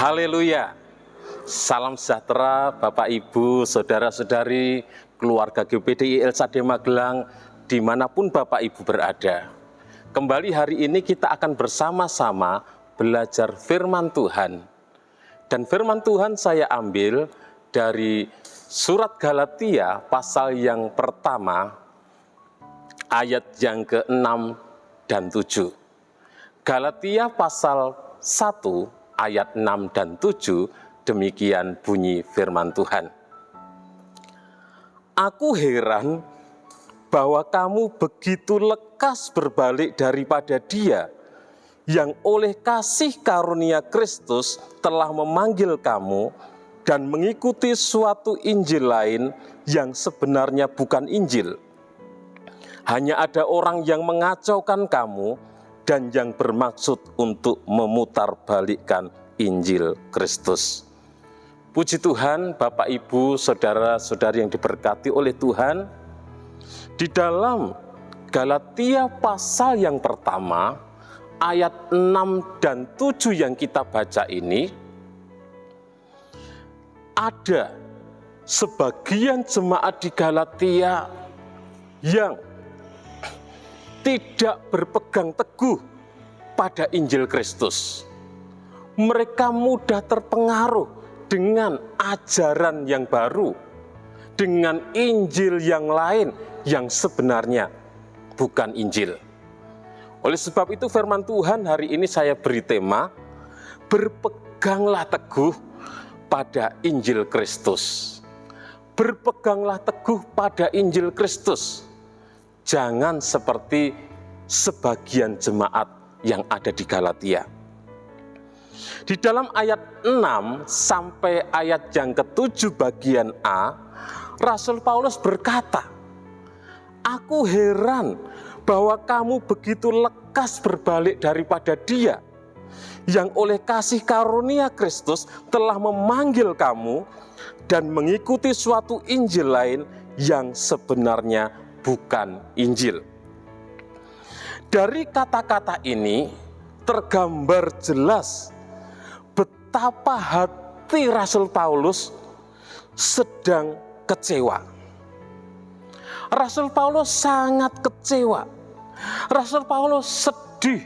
Haleluya. Salam sejahtera Bapak Ibu, Saudara-saudari, keluarga GPDI LSAD Magelang, dimanapun Bapak Ibu berada. Kembali hari ini kita akan bersama-sama belajar firman Tuhan. Dan firman Tuhan saya ambil dari surat Galatia pasal yang pertama, ayat yang ke-6 dan 7. Galatia pasal 1 ayat 6 dan 7, demikian bunyi firman Tuhan. Aku heran bahwa kamu begitu lekas berbalik daripada Dia yang oleh kasih karunia Kristus telah memanggil kamu dan mengikuti suatu Injil lain yang sebenarnya bukan Injil. Hanya ada orang yang mengacaukan kamu dan yang bermaksud untuk memutarbalikkan Injil Kristus. Puji Tuhan, Bapak Ibu, Saudara-saudari yang diberkati oleh Tuhan, di dalam Galatia pasal yang pertama, ayat 6 dan 7 yang kita baca ini, ada sebagian jemaat di Galatia yang tidak berpegang teguh pada Injil Kristus. Mereka mudah terpengaruh dengan ajaran yang baru, dengan Injil yang lain yang sebenarnya bukan Injil. Oleh sebab itu firman Tuhan hari ini saya beri tema, berpeganglah teguh pada Injil Kristus. Berpeganglah teguh pada Injil Kristus. Jangan seperti sebagian jemaat yang ada di Galatia. Di dalam ayat 6 sampai ayat yang ke-7 bagian A, Rasul Paulus berkata, aku heran bahwa kamu begitu lekas berbalik daripada Dia yang oleh kasih karunia Kristus telah memanggil kamu dan mengikuti suatu Injil lain yang sebenarnya bukan Injil. Dari kata-kata ini tergambar jelas betapa hati Rasul Paulus sedang kecewa. Rasul Paulus sangat kecewa. Rasul Paulus sedih.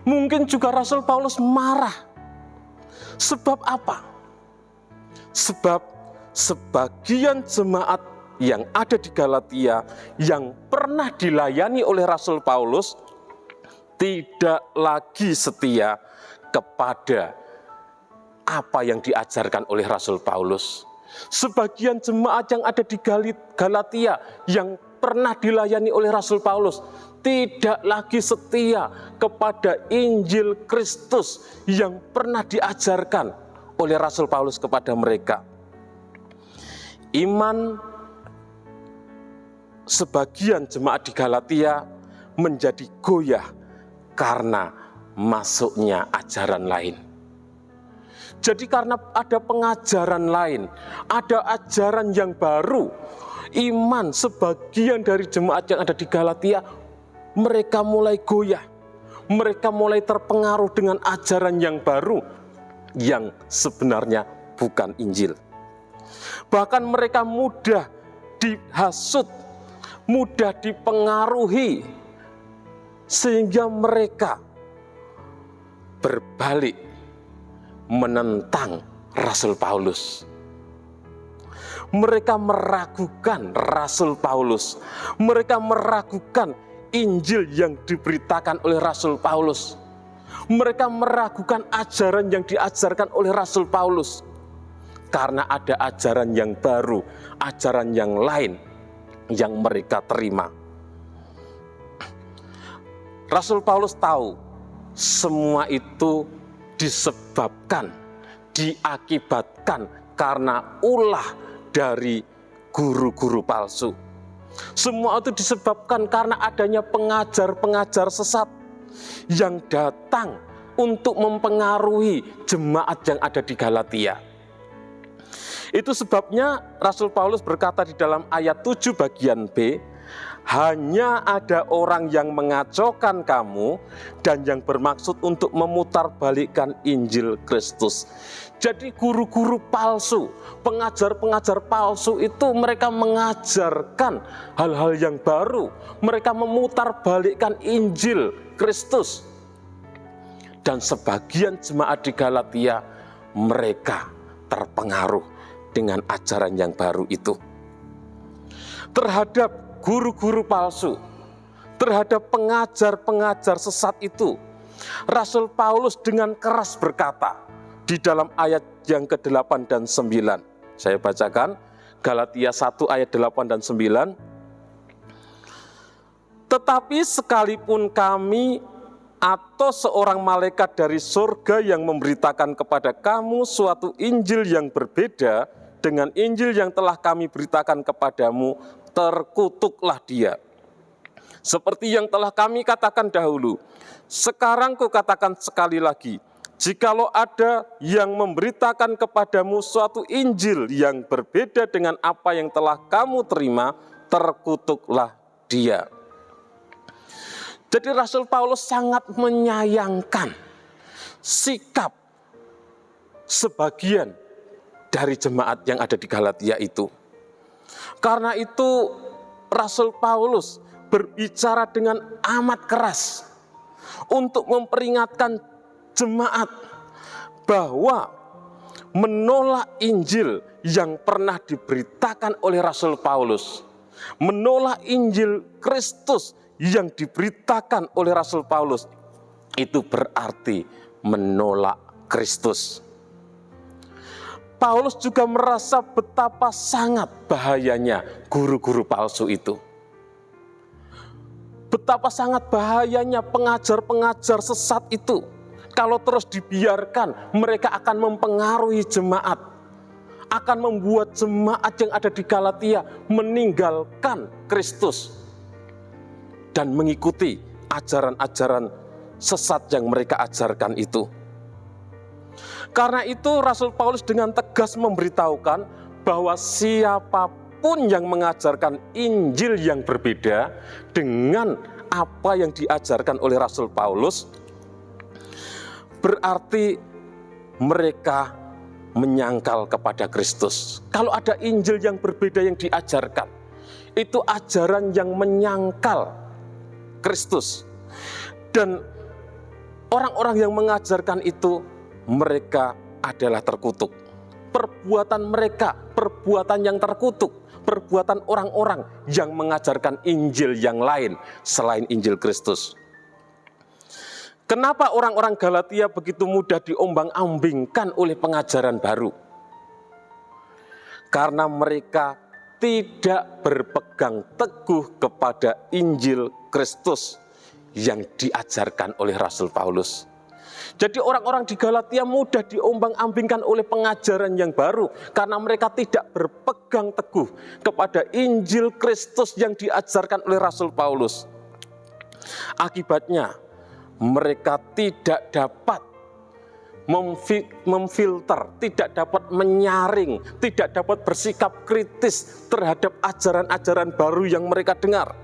Mungkin juga Rasul Paulus marah. Sebab apa? Sebab sebagian jemaat yang ada di Galatia yang pernah dilayani oleh Rasul Paulus tidak lagi setia kepada apa yang diajarkan oleh Rasul Paulus. Sebagian jemaat yang ada di Galatia yang pernah dilayani oleh Rasul Paulus tidak lagi setia kepada Injil Kristus yang pernah diajarkan oleh Rasul Paulus kepada mereka. Iman sebagian jemaat di Galatia menjadi goyah karena masuknya ajaran lain. Jadi karena ada pengajaran lain, ada ajaran yang baru, iman sebagian dari jemaat yang ada di Galatia, mereka mulai goyah, mereka mulai terpengaruh dengan ajaran yang baru, yang sebenarnya bukan Injil. Bahkan mereka mudah dihasut, mudah dipengaruhi, sehingga mereka berbalik menentang Rasul Paulus. Mereka meragukan Rasul Paulus. Mereka meragukan Injil yang diberitakan oleh Rasul Paulus. Mereka meragukan ajaran yang diajarkan oleh Rasul Paulus. Karena ada ajaran yang baru, ajaran yang lain yang mereka terima. Rasul Paulus tahu semua itu disebabkan, diakibatkan karena ulah dari guru-guru palsu. Semua itu disebabkan karena adanya pengajar-pengajar sesat yang datang untuk mempengaruhi jemaat yang ada di Galatia. Itu sebabnya Rasul Paulus berkata di dalam ayat 7 bagian B, hanya ada orang yang mengacaukan kamu dan yang bermaksud untuk memutarbalikkan Injil Kristus. Jadi guru-guru palsu, pengajar-pengajar palsu itu mereka mengajarkan hal-hal yang baru. Mereka memutarbalikkan Injil Kristus. Dan sebagian jemaat di Galatia mereka terpengaruh dengan ajaran yang baru itu. Terhadap guru-guru palsu, terhadap pengajar-pengajar sesat itu, Rasul Paulus dengan keras berkata di dalam ayat yang ke-8 dan 9. Saya bacakan Galatia 1 ayat 8 dan 9. Tetapi sekalipun kami atau seorang malaikat dari surga yang memberitakan kepada kamu suatu Injil yang berbeda dengan Injil yang telah kami beritakan kepadamu, terkutuklah dia. Seperti yang telah kami katakan dahulu, sekarang kukatakan sekali lagi, jikalau ada yang memberitakan kepadamu suatu Injil yang berbeda dengan apa yang telah kamu terima, terkutuklah dia. Jadi Rasul Paulus sangat menyayangkan sikap sebagian dari jemaat yang ada di Galatia itu. Karena itu Rasul Paulus berbicara dengan amat keras untuk memperingatkan jemaat bahwa menolak Injil yang pernah diberitakan oleh Rasul Paulus, menolak Injil Kristus yang diberitakan oleh Rasul Paulus, itu berarti menolak Kristus. Paulus juga merasa betapa sangat bahayanya guru-guru palsu itu. Betapa sangat bahayanya pengajar-pengajar sesat itu. Kalau terus dibiarkan, mereka akan mempengaruhi jemaat. Akan membuat jemaat yang ada di Galatia meninggalkan Kristus dan mengikuti ajaran-ajaran sesat yang mereka ajarkan itu. Karena itu Rasul Paulus dengan tegas memberitahukan bahwa siapapun yang mengajarkan Injil yang berbeda dengan apa yang diajarkan oleh Rasul Paulus, berarti mereka menyangkal kepada Kristus. Kalau ada Injil yang berbeda yang diajarkan, itu ajaran yang menyangkal Kristus. Dan orang-orang yang mengajarkan itu, mereka adalah terkutuk. Perbuatan mereka, perbuatan yang terkutuk, perbuatan orang-orang yang mengajarkan Injil yang lain selain Injil Kristus. Kenapa orang-orang Galatia begitu mudah diombang-ambingkan oleh pengajaran baru? Karena mereka tidak berpegang teguh kepada Injil Kristus yang diajarkan oleh Rasul Paulus. Jadi orang-orang di Galatia mudah diombang-ambingkan oleh pengajaran yang baru karena mereka tidak berpegang teguh kepada Injil Kristus yang diajarkan oleh Rasul Paulus. Akibatnya mereka tidak dapat memfilter, tidak dapat menyaring, tidak dapat bersikap kritis terhadap ajaran-ajaran baru yang mereka dengar.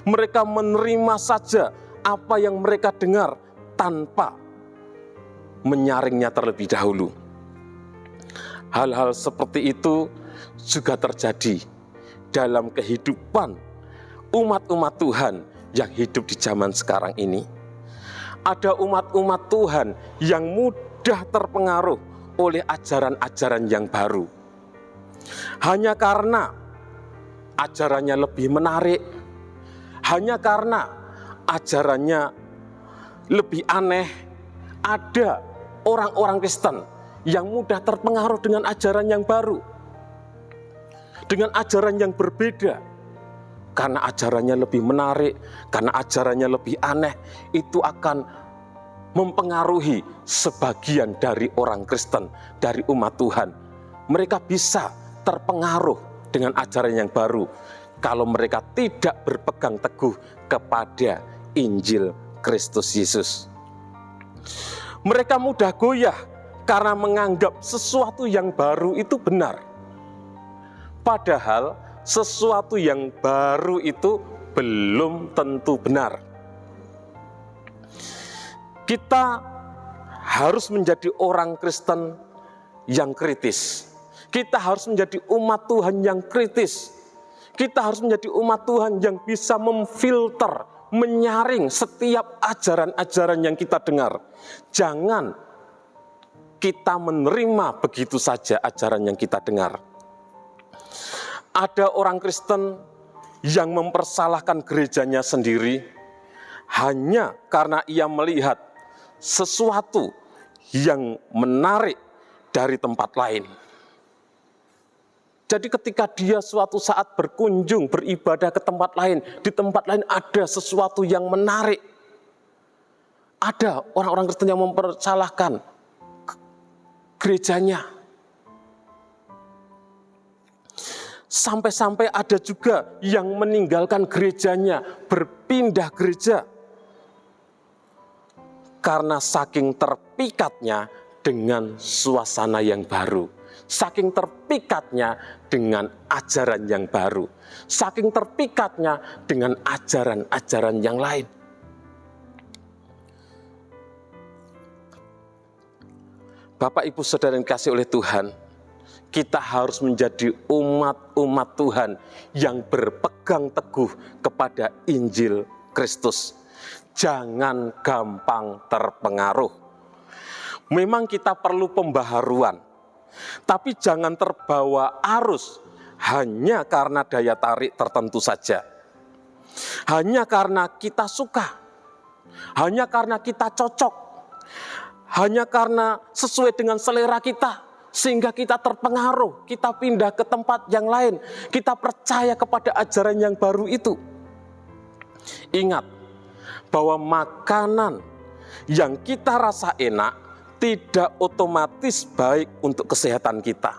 Mereka menerima saja apa yang mereka dengar tanpa menyaringnya terlebih dahulu. Hal-hal seperti itu juga terjadi dalam kehidupan umat-umat Tuhan yang hidup di zaman sekarang ini. Ada umat-umat Tuhan yang mudah terpengaruh oleh ajaran-ajaran yang baru. Hanya karena ajarannya lebih menarik, hanya karena ajarannya lebih aneh, ada orang-orang Kristen yang mudah terpengaruh dengan ajaran yang baru, dengan ajaran yang berbeda. Karena ajarannya lebih menarik, karena ajarannya lebih aneh, itu akan mempengaruhi sebagian dari orang Kristen, dari umat Tuhan. Mereka bisa terpengaruh dengan ajaran yang baru kalau mereka tidak berpegang teguh kepada Injil Kristus Yesus. Mereka mudah goyah karena menganggap sesuatu yang baru itu benar. Padahal sesuatu yang baru itu belum tentu benar. Kita harus menjadi orang Kristen yang kritis. Kita harus menjadi umat Tuhan yang kritis. Kita harus menjadi umat Tuhan yang bisa memfilter, menyaring setiap ajaran-ajaran yang kita dengar. Jangan kita menerima begitu saja ajaran yang kita dengar. Ada orang Kristen yang mempersalahkan gerejanya sendiri hanya karena ia melihat sesuatu yang menarik dari tempat lain. Jadi ketika dia suatu saat berkunjung, beribadah ke tempat lain, di tempat lain ada sesuatu yang menarik. Ada orang-orang Kristen yang mempersalahkan gerejanya. Sampai-sampai ada juga yang meninggalkan gerejanya, berpindah gereja. Karena saking terpikatnya dengan suasana yang baru. Saking terpikatnya dengan ajaran yang baru. Saking terpikatnya dengan ajaran-ajaran yang lain. Bapak, Ibu, Saudara yang dikasihi oleh Tuhan, kita harus menjadi umat-umat Tuhan yang berpegang teguh kepada Injil Kristus. Jangan gampang terpengaruh. Memang kita perlu pembaharuan, tapi jangan terbawa arus hanya karena daya tarik tertentu saja. Hanya karena kita suka, hanya karena kita cocok, hanya karena sesuai dengan selera kita, sehingga kita terpengaruh, kita pindah ke tempat yang lain, kita percaya kepada ajaran yang baru itu. Ingat, bahwa makanan yang kita rasa enak tidak otomatis baik untuk kesehatan kita.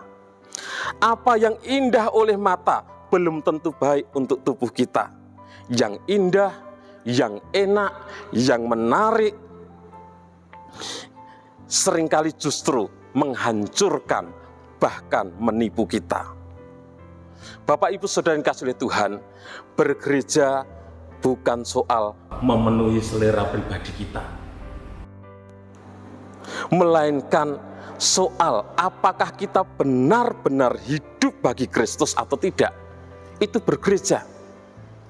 Apa yang indah oleh mata belum tentu baik untuk tubuh kita. Yang indah, yang enak, yang menarik, seringkali justru menghancurkan, bahkan menipu kita. Bapak, Ibu, Saudara yang dikasihi oleh Tuhan, bergereja bukan soal memenuhi selera pribadi kita, melainkan soal apakah kita benar-benar hidup bagi Kristus atau tidak. Itu bergereja.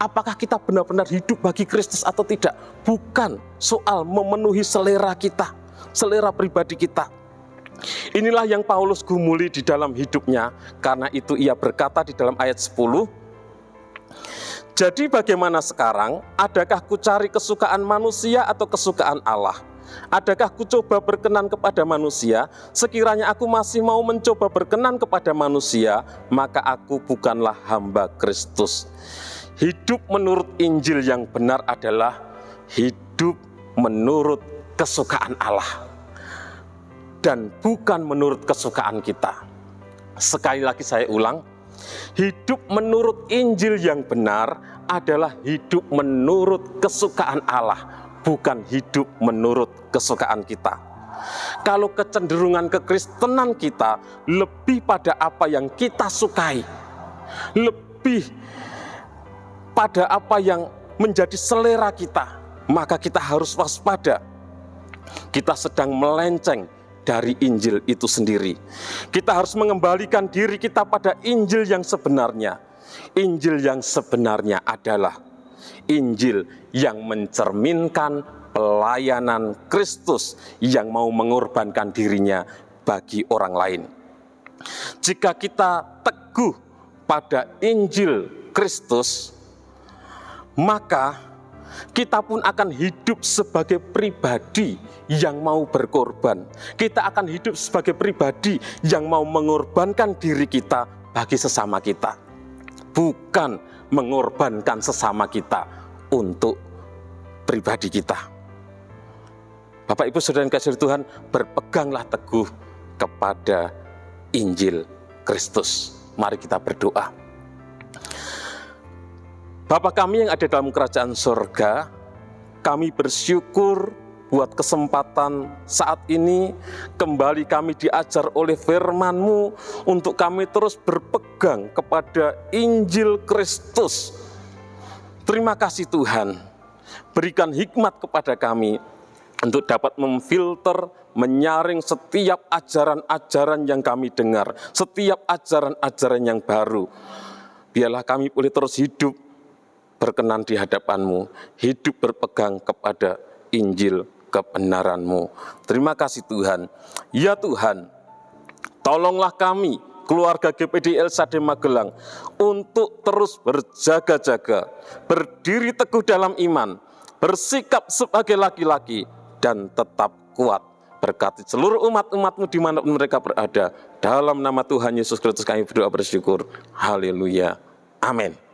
Apakah kita benar-benar hidup bagi Kristus atau tidak? Bukan soal memenuhi selera kita, selera pribadi kita. Inilah yang Paulus gumuli di dalam hidupnya. Karena itu ia berkata di dalam ayat 10, jadi bagaimana sekarang? Adakah ku cari kesukaan manusia atau kesukaan Allah? Adakah ku coba berkenan kepada manusia? Sekiranya aku masih mau mencoba berkenan kepada manusia, maka aku bukanlah hamba Kristus. Hidup menurut Injil yang benar adalah hidup menurut kesukaan Allah, dan bukan menurut kesukaan kita. Sekali lagi saya ulang, hidup menurut Injil yang benar adalah hidup menurut kesukaan Allah, bukan hidup menurut kesukaan kita. Kalau kecenderungan kekristenan kita lebih pada apa yang kita sukai, lebih pada apa yang menjadi selera kita, maka kita harus waspada. Kita sedang melenceng dari Injil itu sendiri. Kita harus mengembalikan diri kita pada Injil yang sebenarnya. Injil yang sebenarnya adalah Injil yang mencerminkan pelayanan Kristus yang mau mengorbankan dirinya bagi orang lain. Jika kita teguh pada Injil Kristus, maka kita pun akan hidup sebagai pribadi yang mau berkorban. Kita akan hidup sebagai pribadi yang mau mengorbankan diri kita bagi sesama kita, bukan mengorbankan sesama kita untuk pribadi kita. Bapak, Ibu, Saudara yang dikasihi Tuhan, berpeganglah teguh kepada Injil Kristus. Mari kita berdoa. Bapa kami yang ada dalam kerajaan surga, kami bersyukur buat kesempatan saat ini. Kembali kami diajar oleh firman-Mu untuk kami terus berpegang kepada Injil Kristus. Terima kasih Tuhan, berikan hikmat kepada kami untuk dapat memfilter, menyaring setiap ajaran-ajaran yang kami dengar, setiap ajaran-ajaran yang baru. Biarlah kami boleh terus hidup berkenan di hadapan-Mu, hidup berpegang kepada Injil kebenaran-Mu. Terima kasih Tuhan. Ya Tuhan, tolonglah kami, keluarga GPD LSAD Magelang, untuk terus berjaga-jaga, berdiri teguh dalam iman, bersikap sebagai laki-laki, dan tetap kuat. Berkati seluruh umat-umat-Mu dimanapun mereka berada. Dalam nama Tuhan Yesus Kristus kami berdoa bersyukur. Haleluya. Amin.